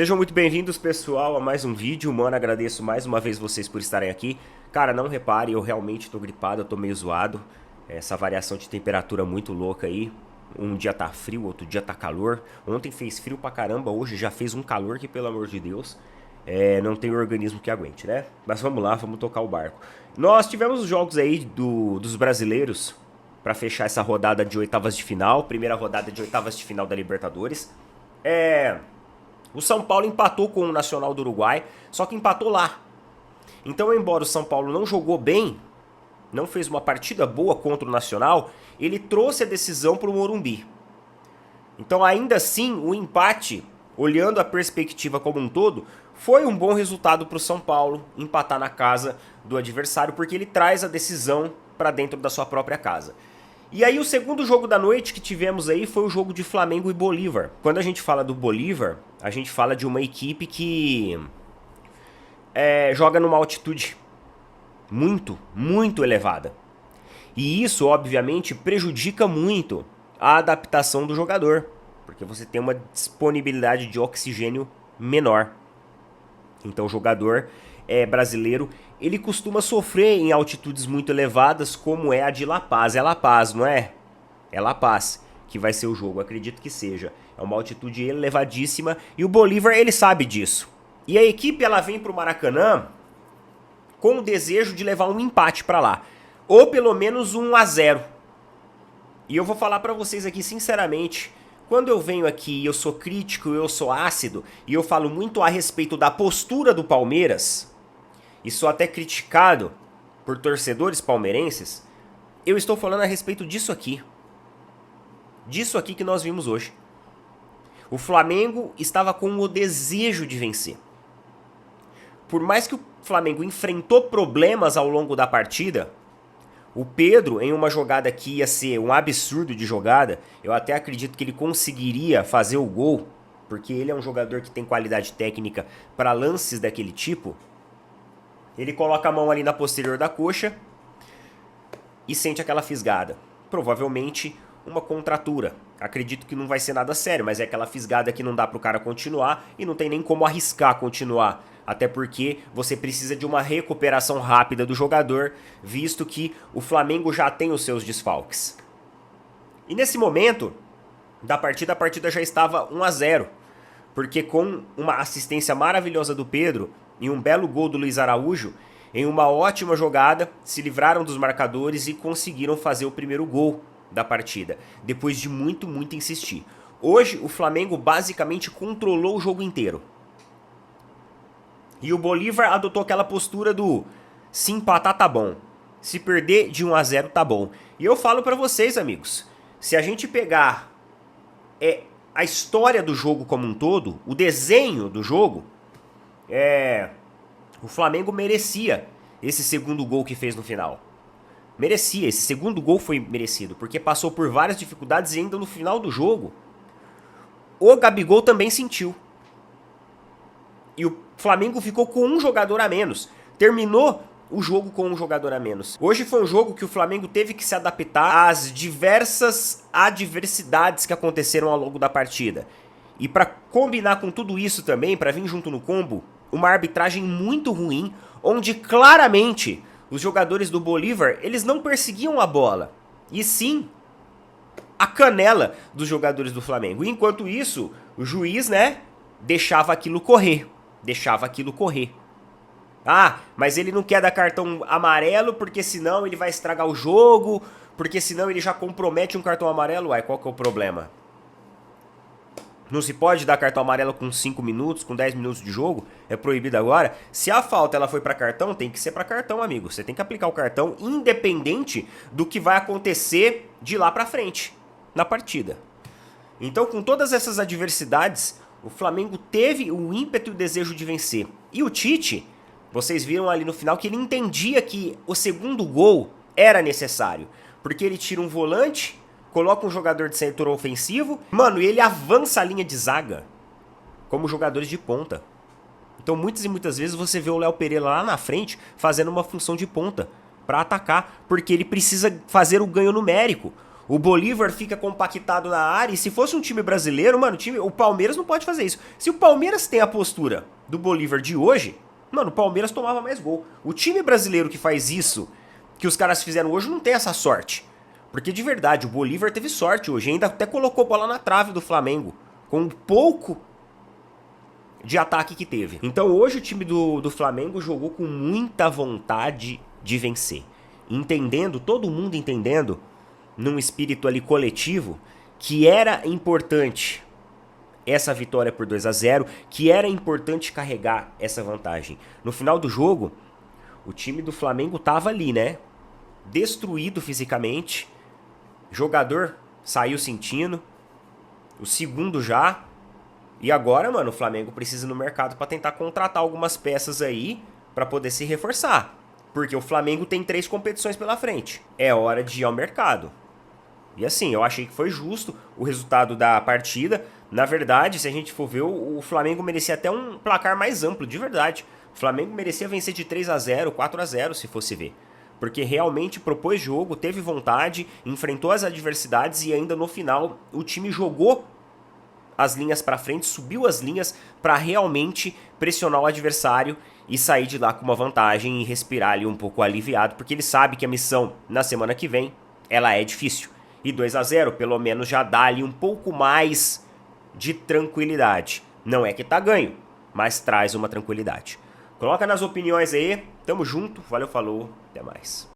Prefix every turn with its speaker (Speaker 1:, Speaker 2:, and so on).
Speaker 1: Sejam muito bem-vindos, pessoal, a mais um vídeo. Mano, agradeço mais uma vez vocês por estarem aqui. Cara, não repare, eu realmente tô gripado, eu tô meio zoado. Essa variação de temperatura muito louca aí. Um dia tá frio, outro dia tá calor. Ontem fez frio pra caramba, hoje já fez um calor que, pelo amor de Deus, não tem organismo que aguente, né? Mas vamos lá, vamos tocar o barco. Nós tivemos os jogos aí dos brasileiros pra fechar essa rodada de oitavas de final. Primeira rodada de oitavas de final da Libertadores. O São Paulo empatou com o Nacional do Uruguai, só que empatou lá. Então, embora o São Paulo não jogou bem, não fez uma partida boa contra o Nacional, ele trouxe a decisão para o Morumbi. Então, ainda assim, o empate, olhando a perspectiva como um todo, foi um bom resultado para o São Paulo empatar na casa do adversário, porque ele traz a decisão para dentro da sua própria casa. E aí o segundo jogo da noite que tivemos aí foi o jogo de Flamengo e Bolívar. Quando a gente fala do Bolívar, a gente fala de uma equipe que joga numa altitude muito elevada. E isso, obviamente, prejudica muito a adaptação do jogador, porque você tem uma disponibilidade de oxigênio menor. Então o jogador brasileiro, ele costuma sofrer em altitudes muito elevadas, como é a de La Paz. É La Paz, não é? É La Paz que vai ser o jogo, acredito que seja. É uma altitude elevadíssima e o Bolívar, ele sabe disso. E a equipe, ela vem pro Maracanã com o desejo de levar um empate para lá, ou pelo menos um 1-0. E eu vou falar para vocês aqui sinceramente, quando eu venho aqui e eu sou crítico, eu sou ácido, e eu falo muito a respeito da postura do Palmeiras, e sou até criticado por torcedores palmeirenses, eu estou falando a respeito disso aqui. Disso aqui que nós vimos hoje. O Flamengo estava com o desejo de vencer. Por mais que o Flamengo enfrentou problemas ao longo da partida, o Pedro, em uma jogada que ia ser um absurdo de jogada, eu até acredito que ele conseguiria fazer o gol, porque ele é um jogador que tem qualidade técnica para lances daquele tipo. Ele coloca a mão ali na posterior da coxa e sente aquela fisgada. Provavelmente uma contratura. Acredito que não vai ser nada sério, mas é aquela fisgada que não dá pro cara continuar e não tem nem como arriscar continuar. Até porque você precisa de uma recuperação rápida do jogador, visto que o Flamengo já tem os seus desfalques. E nesse momento da partida, a partida já estava 1-0, porque com uma assistência maravilhosa do Pedro e um belo gol do Luiz Araújo, em uma ótima jogada, se livraram dos marcadores e conseguiram fazer o primeiro gol da partida, depois de muito insistir. Hoje, o Flamengo basicamente controlou o jogo inteiro. E o Bolívar adotou aquela postura do se empatar tá bom, se perder de 1-0 tá bom. E eu falo pra vocês, amigos, se a gente pegar a história do jogo como um todo, o desenho do jogo, o Flamengo merecia esse segundo gol que fez no final. Merecia, esse segundo gol foi merecido, porque passou por várias dificuldades e ainda no final do jogo, o Gabigol também sentiu. E o Flamengo ficou com um jogador a menos. Terminou o jogo com um jogador a menos. Hoje foi um jogo que o Flamengo teve que se adaptar às diversas adversidades que aconteceram ao longo da partida. E para combinar com tudo isso também, para vir junto no combo, uma arbitragem muito ruim, onde claramente os jogadores do Bolívar, eles não perseguiam a bola, e sim a canela dos jogadores do Flamengo. E enquanto isso, o juiz, deixava aquilo correr. Ah, mas ele não quer dar cartão amarelo porque senão ele vai estragar o jogo, porque senão ele já compromete um cartão amarelo. Uai, qual que é o problema? Não se pode dar cartão amarelo com 5 minutos, com 10 minutos de jogo? É proibido agora? Se a falta ela foi para cartão, tem que ser para cartão, amigo. Você tem que aplicar o cartão independente do que vai acontecer de lá para frente na partida. Então, com todas essas adversidades, o Flamengo teve o ímpeto e o desejo de vencer. E o Tite, vocês viram ali no final que ele entendia que o segundo gol era necessário, porque ele tira um volante, coloca um jogador de setor ofensivo, mano, e ele avança a linha de zaga como jogadores de ponta. Então muitas e muitas vezes você vê o Léo Pereira lá na frente fazendo uma função de ponta para atacar, porque ele precisa fazer o ganho numérico. O Bolívar fica compactado na área e se fosse um time brasileiro, mano, o Palmeiras não pode fazer isso. Se o Palmeiras tem a postura do Bolívar de hoje, mano, o Palmeiras tomava mais gol. O time brasileiro que faz isso, que os caras fizeram hoje, não tem essa sorte. Porque de verdade, o Bolívar teve sorte hoje, ainda até colocou bola na trave do Flamengo, com um pouco de ataque que teve. Então hoje o time do Flamengo jogou com muita vontade de vencer. Entendendo, todo mundo entendendo, num espírito ali coletivo, que era importante essa vitória por 2-0, que era importante carregar essa vantagem. No final do jogo, o time do Flamengo tava ali, né? Destruído fisicamente, jogador saiu sentindo, o segundo já, e agora, mano, o Flamengo precisa ir no mercado para tentar contratar algumas peças aí para poder se reforçar. Porque o Flamengo tem 3 competições pela frente. É hora de ir ao mercado. E assim, eu achei que foi justo o resultado da partida. Na verdade, se a gente for ver, o Flamengo merecia até um placar mais amplo, de verdade. O Flamengo merecia vencer de 3-0, 4-0, se fosse ver. Porque realmente propôs jogo, teve vontade, enfrentou as adversidades e ainda no final o time jogou as linhas para frente, subiu as linhas para realmente pressionar o adversário e sair de lá com uma vantagem e respirar ali um pouco aliviado, porque ele sabe que a missão na semana que vem, ela é difícil. E 2-0 pelo menos já dá ali um pouco mais de tranquilidade. Não é que tá ganho, mas traz uma tranquilidade. Coloca nas opiniões aí, tamo junto, valeu, falou, até mais.